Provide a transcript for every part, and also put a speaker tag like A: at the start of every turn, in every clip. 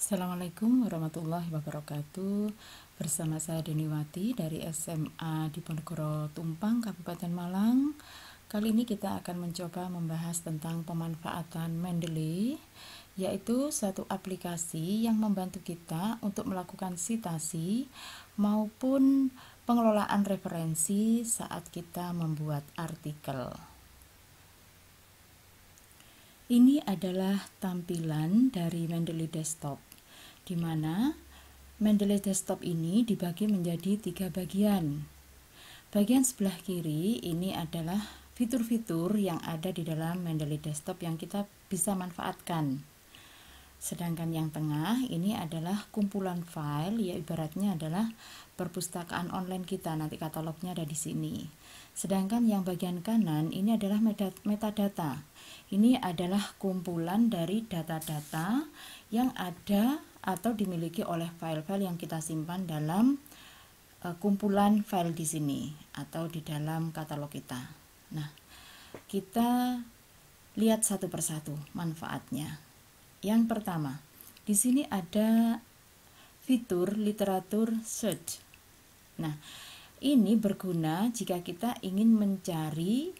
A: Assalamualaikum warahmatullahi wabarakatuh. Bersama saya Deniwati dari SMA Diponegoro Tumpang, Kabupaten Malang. Kali ini kita akan mencoba membahas tentang pemanfaatan Mendeley, yaitu suatu aplikasi yang membantu kita untuk melakukan citasi maupun pengelolaan referensi saat kita membuat artikel. Ini adalah tampilan dari Mendeley Desktop, di mana Mendeley Desktop ini dibagi menjadi 3 bagian. Bagian sebelah kiri ini adalah fitur-fitur yang ada di dalam Mendeley Desktop yang kita bisa manfaatkan. Sedangkan yang tengah ini adalah kumpulan file, ya ibaratnya adalah perpustakaan online kita, nanti katalognya ada di sini. Sedangkan yang bagian kanan ini adalah metadata. Ini adalah kumpulan dari data-data yang ada atau dimiliki oleh file-file yang kita simpan dalam kumpulan file di sini atau di dalam katalog kita. Nah, kita lihat satu persatu manfaatnya. Yang pertama, di sini ada fitur literatur search. Nah, ini berguna jika kita ingin mencari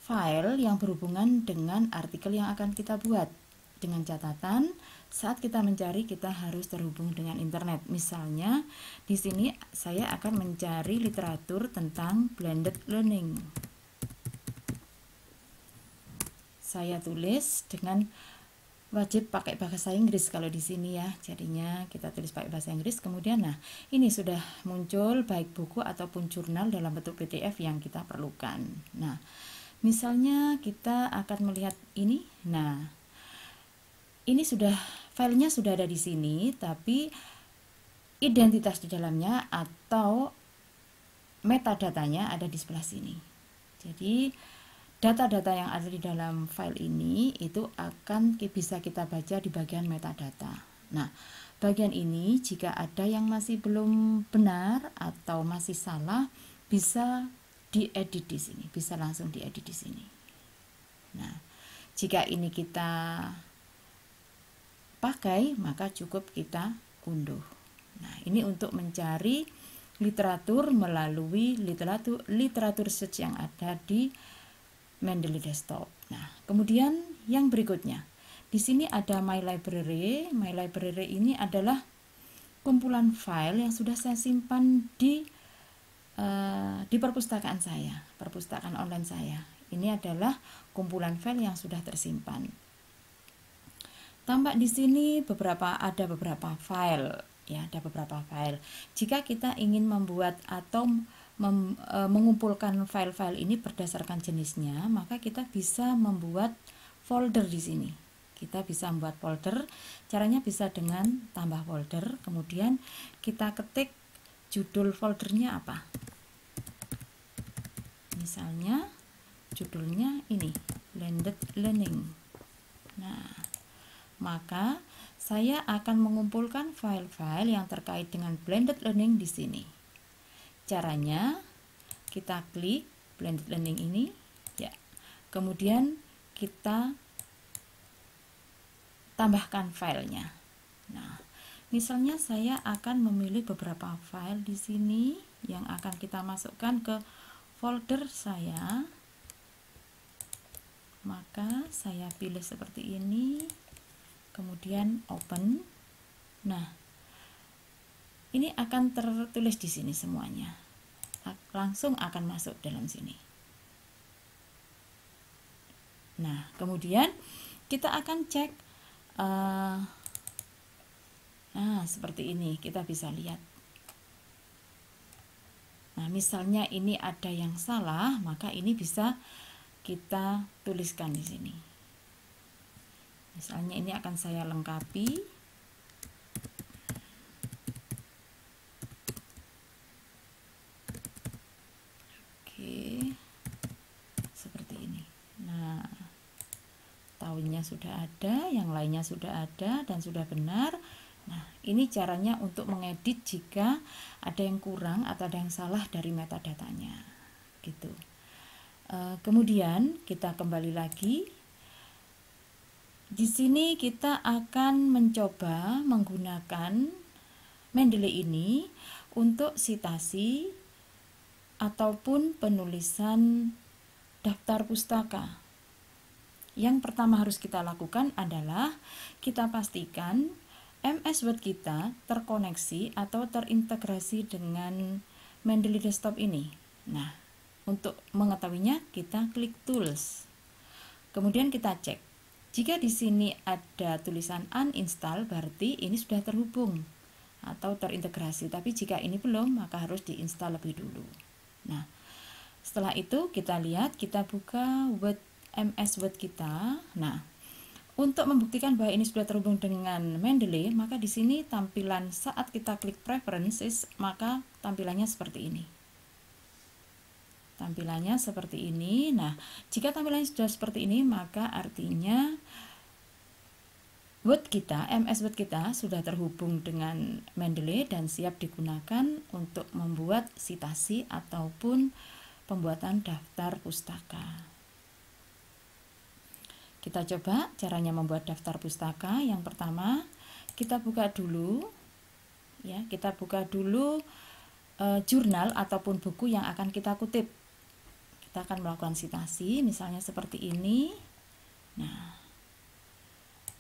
A: file yang berhubungan dengan artikel yang akan kita buat. Dengan catatan, saat kita mencari kita harus terhubung dengan internet. Misalnya, di sini saya akan mencari literatur tentang blended learning. Saya tulis dengan wajib pakai bahasa Inggris kalau di sini ya. Jadinya kita tulis pakai bahasa Inggris. Kemudian ini sudah muncul baik buku ataupun jurnal dalam bentuk PDF yang kita perlukan. Nah, misalnya kita akan melihat ini. Nah, ini filenya sudah ada di sini, tapi identitas di dalamnya atau metadatanya ada di sebelah sini. Jadi data-data yang ada di dalam file ini itu akan bisa kita baca di bagian metadata. Nah, bagian ini jika ada yang masih belum benar atau masih salah, bisa diedit di sini, bisa langsung diedit di sini. Nah, jika ini kita pakai, maka cukup kita unduh. Nah, ini untuk mencari literatur melalui literatur search yang ada di Mendeley Desktop. Nah, kemudian yang berikutnya, di sini ada My Library. My Library ini adalah kumpulan file yang sudah saya simpan di perpustakaan saya, perpustakaan online saya. Ini adalah kumpulan file yang sudah tersimpan. Tampak di sini ada beberapa file, ya, ada beberapa file. Jika kita ingin membuat atau mengumpulkan file-file ini berdasarkan jenisnya, maka kita bisa membuat folder di sini. Kita bisa membuat folder. Caranya bisa dengan tambah folder, kemudian kita ketik judul foldernya apa. Misalnya judulnya ini, blended learning. Nah, maka saya akan mengumpulkan file-file yang terkait dengan blended learning di sini. Caranya kita klik blended learning ini, ya. Kemudian kita tambahkan filenya. Nah, misalnya saya akan memilih beberapa file di sini yang akan kita masukkan ke folder saya. Maka saya pilih seperti ini, kemudian open. Nah, ini akan tertulis di sini semuanya. Langsung akan masuk dalam sini. Nah, kemudian kita akan cek. Nah, seperti ini kita bisa lihat. Nah, misalnya ini ada yang salah, maka ini bisa kita tuliskan di sini. Misalnya ini akan saya lengkapi. Oke, seperti ini. Nah, tahunnya sudah ada, yang lainnya sudah ada dan sudah benar. Nah, ini caranya untuk mengedit jika ada yang kurang atau ada yang salah dari metadatanya, gitu. Kemudian kita kembali lagi. Di sini kita akan mencoba menggunakan Mendeley ini untuk sitasi ataupun penulisan daftar pustaka. Yang pertama harus kita lakukan adalah kita pastikan MS Word kita terkoneksi atau terintegrasi dengan Mendeley Desktop ini. Nah, untuk mengetahuinya kita klik Tools. Kemudian kita cek. Jika di sini ada tulisan uninstall, berarti ini sudah terhubung atau terintegrasi. Tapi jika ini belum, maka harus diinstal lebih dulu. Nah, setelah itu kita lihat, kita buka MS Word kita. Nah, untuk membuktikan bahwa ini sudah terhubung dengan Mendeley, maka di sini tampilan saat kita klik Preferences, maka tampilannya seperti ini. Tampilannya seperti ini. Nah, jika tampilannya sudah seperti ini, maka artinya Word kita, MS Word kita sudah terhubung dengan Mendeley dan siap digunakan untuk membuat sitasi ataupun pembuatan daftar pustaka. Kita coba caranya membuat daftar pustaka. Yang pertama, kita buka dulu ya, kita buka dulu jurnal ataupun buku yang akan kita kutip. Kita akan melakukan sitasi, misalnya seperti ini. Nah,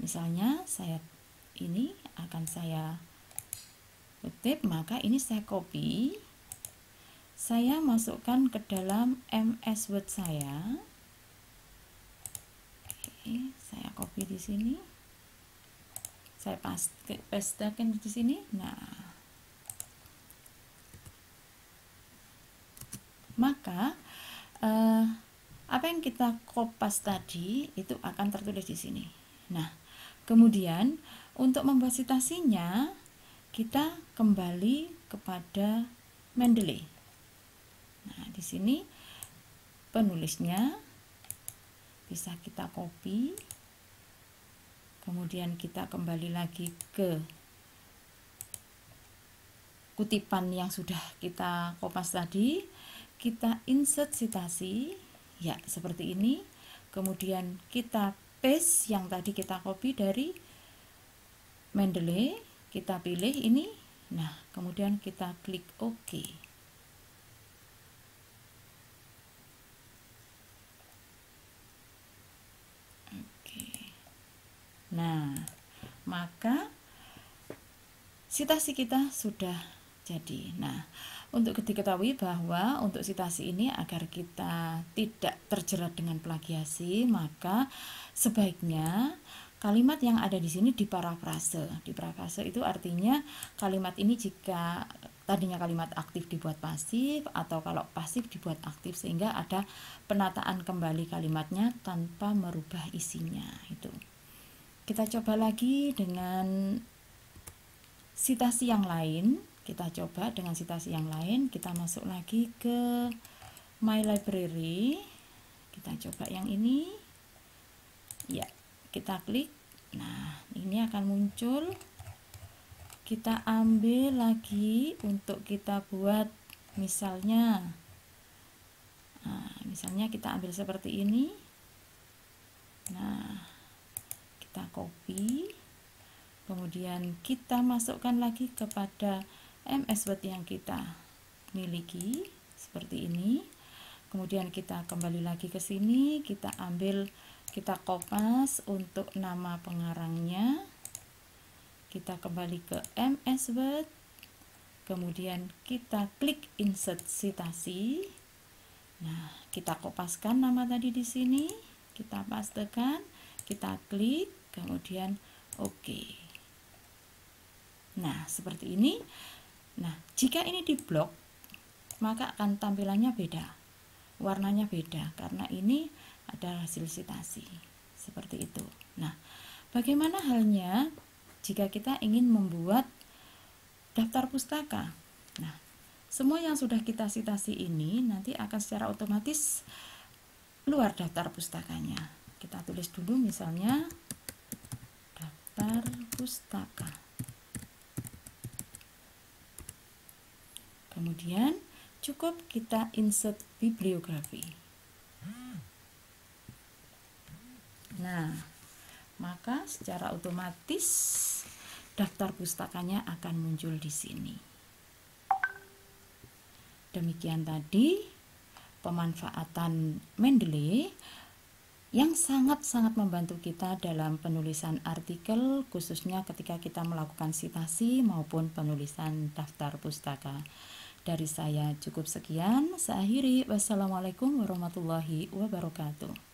A: misalnya ini akan saya kutip, maka ini saya copy. Saya masukkan ke dalam MS Word saya. Saya copy di sini, saya pastekan di sini. Nah, maka apa yang kita kopas tadi itu akan tertulis di sini. Nah, kemudian untuk membuat sitasinya kita kembali kepada Mendeley. Nah, di sini penulisnya bisa kita copy, kemudian kita kembali lagi ke kutipan yang sudah kita kopas tadi, kita insert sitasi ya seperti ini, kemudian kita paste yang tadi kita copy dari Mendeley, kita pilih ini. Nah, kemudian kita klik OK. Nah, maka sitasi kita sudah jadi. Nah, untuk diketahui bahwa untuk sitasi ini agar kita tidak terjerat dengan plagiasi, maka sebaiknya kalimat yang ada di sini diparafrase. Diparafrase itu artinya kalimat ini jika tadinya kalimat aktif dibuat pasif, atau kalau pasif dibuat aktif, sehingga ada penataan kembali kalimatnya tanpa merubah isinya. Itu. Kita coba lagi dengan sitasi yang lain. Kita coba dengan sitasi yang lain. Kita masuk lagi ke My Library. Kita coba yang ini. Ya, kita klik. Nah, ini akan muncul. Kita ambil lagi untuk kita buat misalnya. Nah, misalnya kita ambil seperti ini. Nah, kita copy, kemudian kita masukkan lagi kepada MS Word yang kita miliki seperti ini. Kemudian kita kembali lagi ke sini, kita ambil, kita kopas untuk nama pengarangnya, kita kembali ke MS Word, kemudian kita klik insert sitasi. Nah, kita kopaskan nama tadi di sini, kita pastekan, kita klik, kemudian OK. Nah, seperti ini. Nah, jika ini diblok, maka akan tampilannya beda, warnanya beda, karena ini ada hasil sitasi seperti itu. Nah, bagaimana halnya jika kita ingin membuat daftar pustaka? Nah, semua yang sudah kita sitasi ini nanti akan secara otomatis keluar daftar pustakanya. Kita tulis dulu misalnya daftar pustaka. Kemudian cukup kita insert bibliografi. Nah, maka secara otomatis daftar pustakanya akan muncul di sini. Demikian tadi pemanfaatan Mendeley yang sangat-sangat membantu kita dalam penulisan artikel, khususnya ketika kita melakukan sitasi maupun penulisan daftar pustaka. Dari saya cukup sekian, saya akhiri. Wassalamualaikum warahmatullahi wabarakatuh.